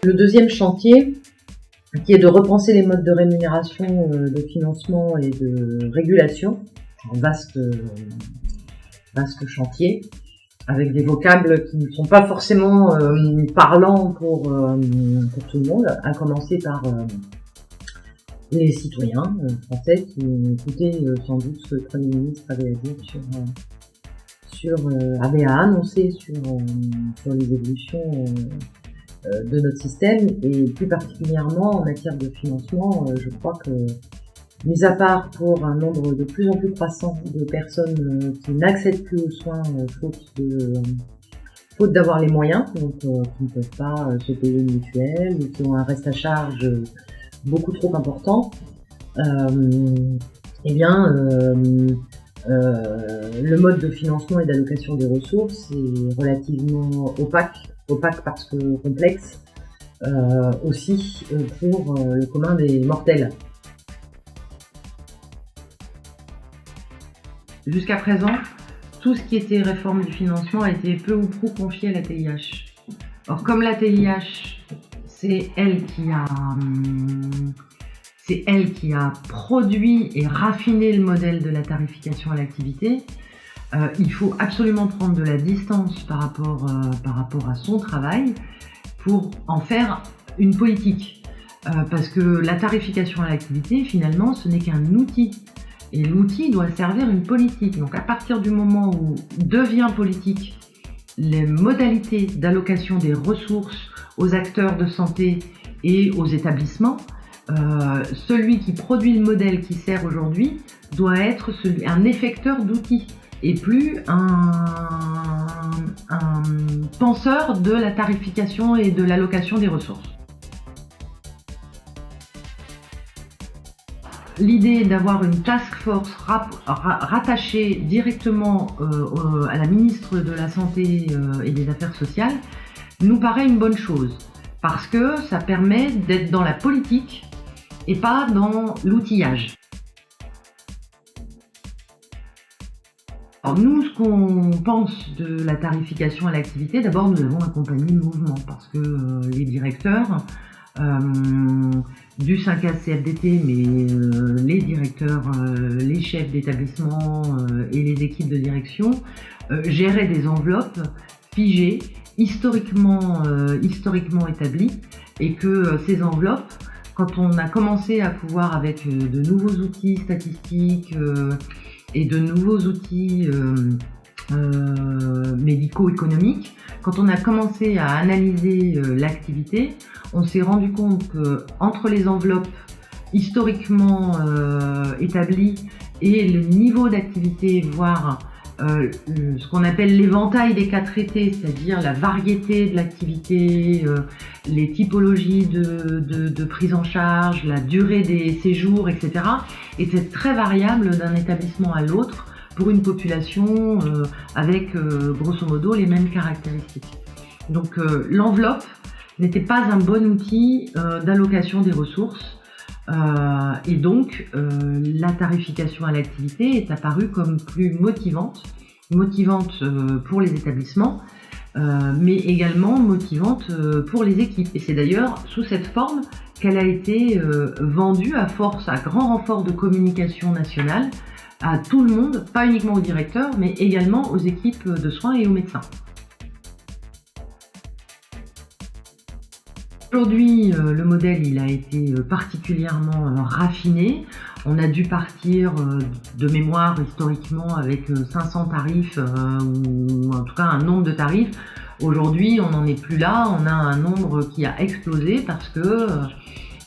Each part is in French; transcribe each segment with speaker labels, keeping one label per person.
Speaker 1: Le deuxième chantier, qui est de repenser les modes de rémunération, de financement et de régulation, un vaste chantier, avec des vocables qui ne sont pas forcément parlants pour tout le monde, à commencer par les citoyens français qui ont écouté sans doute ce que le Premier ministre avait à dire avait à annoncer sur les évolutions de notre système, et plus particulièrement en matière de financement. Je crois que, mis à part pour un nombre de plus en plus croissant de personnes qui n'accèdent plus aux soins faute d'avoir les moyens, donc qui ne peuvent pas se payer une mutuelle ou qui ont un reste à charge beaucoup trop important, le mode de financement et d'allocation des ressources est relativement opaque parce que complexe, aussi pour le commun des mortels. Jusqu'à présent, tout ce qui était réforme du financement a été peu ou prou confié à la TIH. Or, comme la TIH, c'est elle qui a produit et raffiné le modèle de la tarification à l'activité, il faut absolument prendre de la distance par rapport à son travail pour en faire une politique. Parce que la tarification à l'activité, finalement, ce n'est qu'un outil. Et l'outil doit servir une politique. Donc à partir du moment où devient politique les modalités d'allocation des ressources aux acteurs de santé et aux établissements, celui qui produit le modèle qui sert aujourd'hui doit être un effecteur d'outils et plus un penseur de la tarification et de l'allocation des ressources. L'idée d'avoir une task force rattachée directement à la ministre de la Santé et des Affaires sociales nous paraît une bonne chose, parce que ça permet d'être dans la politique et pas dans l'outillage. Alors nous, ce qu'on pense de la tarification à l'activité, d'abord nous avons accompagné le mouvement, parce que les directeurs du 5A CFDT, mais les directeurs, les chefs d'établissement et les équipes de direction géraient des enveloppes figées, historiquement établies, et que ces enveloppes, quand on a commencé à pouvoir, avec de nouveaux outils statistiques et de nouveaux outils médico-économiques, quand on a commencé à analyser l'activité, on s'est rendu compte que entre les enveloppes historiquement établies et le niveau d'activité, voire ce qu'on appelle l'éventail des cas traités, c'est-à-dire la variété de l'activité, les typologies de prise en charge, la durée des séjours, etc., était très variable d'un établissement à l'autre pour une population avec grosso modo les mêmes caractéristiques. Donc l'enveloppe n'était pas un bon outil d'allocation des ressources, et donc la tarification à l'activité est apparue comme plus motivante pour les établissements, mais également motivante pour les équipes. Et c'est d'ailleurs sous cette forme qu'elle a été vendue à grand renfort de communication nationale, à tout le monde, pas uniquement aux directeurs, mais également aux équipes de soins et aux médecins. Aujourd'hui, le modèle il a été particulièrement raffiné. On a dû partir de mémoire historiquement avec 500 tarifs, ou en tout cas un nombre de tarifs. Aujourd'hui, on n'en est plus là, on a un nombre qui a explosé parce que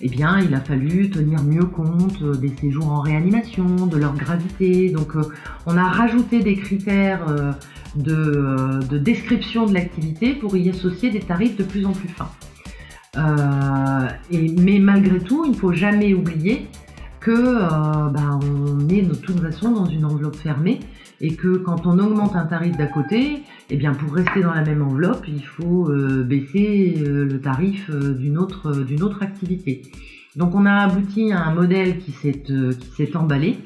Speaker 1: il a fallu tenir mieux compte des séjours en réanimation, de leur gravité. Donc on a rajouté des critères de description de l'activité pour y associer des tarifs de plus en plus fins. Mais malgré tout, il ne faut jamais oublier que on est de toute façon dans une enveloppe fermée, et que quand on augmente un tarif d'à côté, pour rester dans la même enveloppe, il faut baisser le tarif d'une autre activité. Donc on a abouti à un modèle qui s'est emballé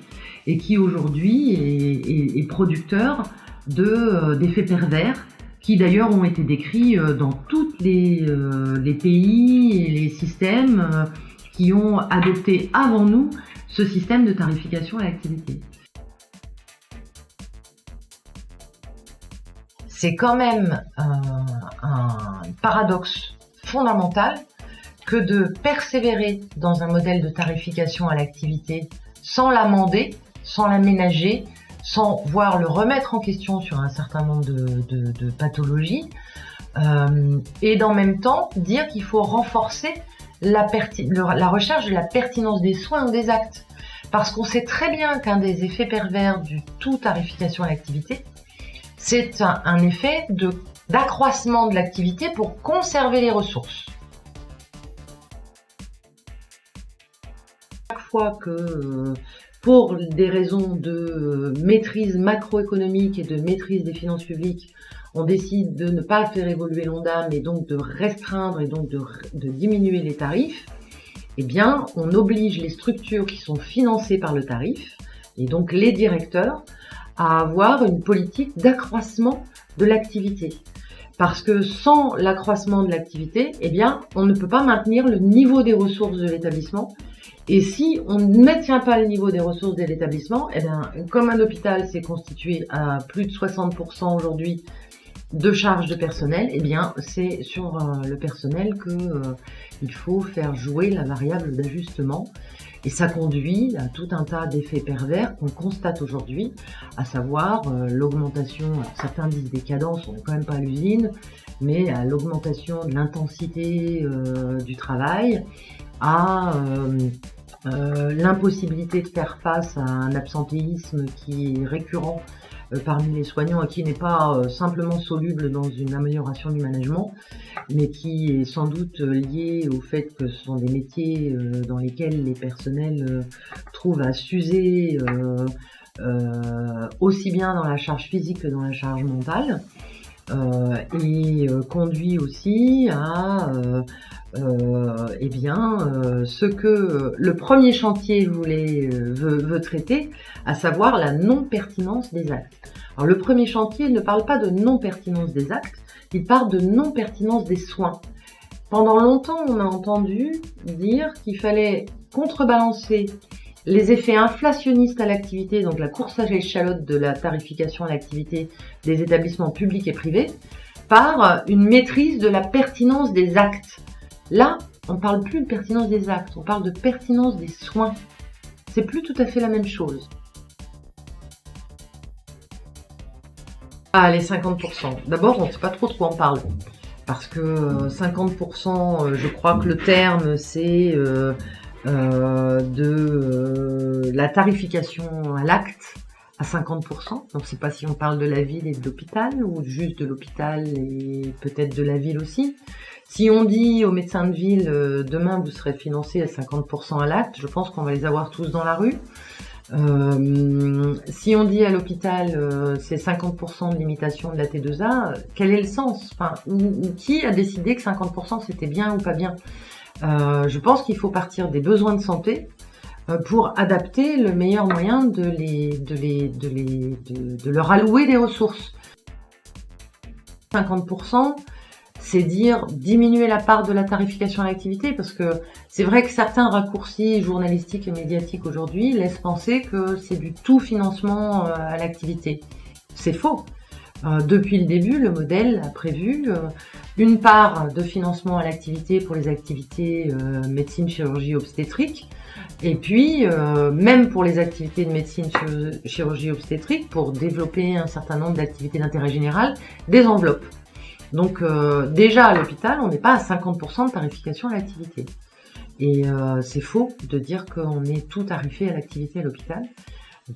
Speaker 1: et qui aujourd'hui est producteur d'effets pervers qui d'ailleurs ont été décrits dans tous les pays et les systèmes qui ont adopté avant nous ce système de tarification à l'activité. C'est quand même un paradoxe fondamental que de persévérer dans un modèle de tarification à l'activité sans l'amender, sans l'aménager, sans voire le remettre en question sur un certain nombre de pathologies, et d'en même temps dire qu'il faut renforcer la recherche de la pertinence des soins ou des actes. Parce qu'on sait très bien qu'un des effets pervers du tout tarification à l'activité, c'est un effet d'accroissement de l'activité pour conserver les ressources. Chaque fois que, pour des raisons de maîtrise macroéconomique et de maîtrise des finances publiques, on décide de ne pas faire évoluer l'Ondam et donc de restreindre et donc de diminuer les tarifs, eh bien, on oblige les structures qui sont financées par le tarif, et donc les directeurs, à avoir une politique d'accroissement de l'activité. Parce que sans l'accroissement de l'activité, eh bien, on ne peut pas maintenir le niveau des ressources de l'établissement. Et si on ne maintient pas le niveau des ressources de l'établissement, eh bien, comme un hôpital s'est constitué à plus de 60% aujourd'hui de charges de personnel, eh bien, c'est sur le personnel que il faut faire jouer la variable d'ajustement. Et ça conduit à tout un tas d'effets pervers qu'on constate aujourd'hui, à savoir l'augmentation, certains disent des cadences, on n'est quand même pas à l'usine, mais à l'augmentation de l'intensité du travail, à l'impossibilité de faire face à un absentéisme qui est récurrent parmi les soignants et qui n'est pas simplement soluble dans une amélioration du management, mais qui est sans doute lié au fait que ce sont des métiers dans lesquels les personnels trouvent à s'user aussi bien dans la charge physique que dans la charge mentale, et conduit aussi à ce que le premier chantier veut traiter, à savoir la non-pertinence des actes. Alors le premier chantier ne parle pas de non-pertinence des actes, il parle de non-pertinence des soins. Pendant longtemps, on a entendu dire qu'il fallait contrebalancer les effets inflationnistes à l'activité, donc la course à l'échalote de la tarification à l'activité des établissements publics et privés, par une maîtrise de la pertinence des actes. Là, on ne parle plus de pertinence des actes, on parle de pertinence des soins. C'est plus tout à fait la même chose. Ah, les 50%. D'abord, on ne sait pas trop de quoi on parle. Parce que 50%, je crois que le terme, c'est la tarification à l'acte à 50%. Donc, je ne sais pas si on parle de la ville et de l'hôpital, ou juste de l'hôpital et peut-être de la ville aussi. Si on dit aux médecins de ville, demain vous serez financé à 50% à l'acte, je pense qu'on va les avoir tous dans la rue. Si on dit à l'hôpital, c'est 50% de limitation de la T2A, quel est le sens? Enfin, qui a décidé que 50% c'était bien ou pas bien? Je pense qu'il faut partir des besoins de santé pour adapter le meilleur moyen de leur allouer des ressources. 50%, c'est dire diminuer la part de la tarification à l'activité, parce que c'est vrai que certains raccourcis journalistiques et médiatiques aujourd'hui laissent penser que c'est du tout financement à l'activité. C'est faux. Depuis le début, le modèle a prévu une part de financement à l'activité pour les activités médecine, chirurgie, obstétrique, et puis même pour les activités de médecine, chirurgie, obstétrique, pour développer un certain nombre d'activités d'intérêt général, des enveloppes. Donc déjà à l'hôpital, on n'est pas à 50% de tarification à l'activité. Et c'est faux de dire qu'on est tout tarifé à l'activité à l'hôpital,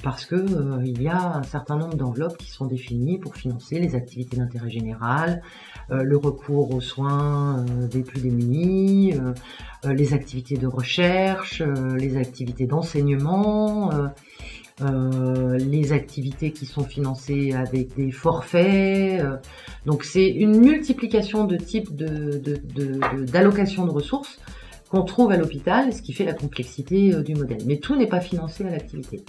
Speaker 1: parce que il y a un certain nombre d'enveloppes qui sont définies pour financer les activités d'intérêt général, le recours aux soins des plus démunis, les activités de recherche, les activités d'enseignement, les activités qui sont financées avec des forfaits. Donc c'est une multiplication de types d'allocation de ressources qu'on trouve à l'hôpital, ce qui fait la complexité du modèle. Mais tout n'est pas financé à l'activité.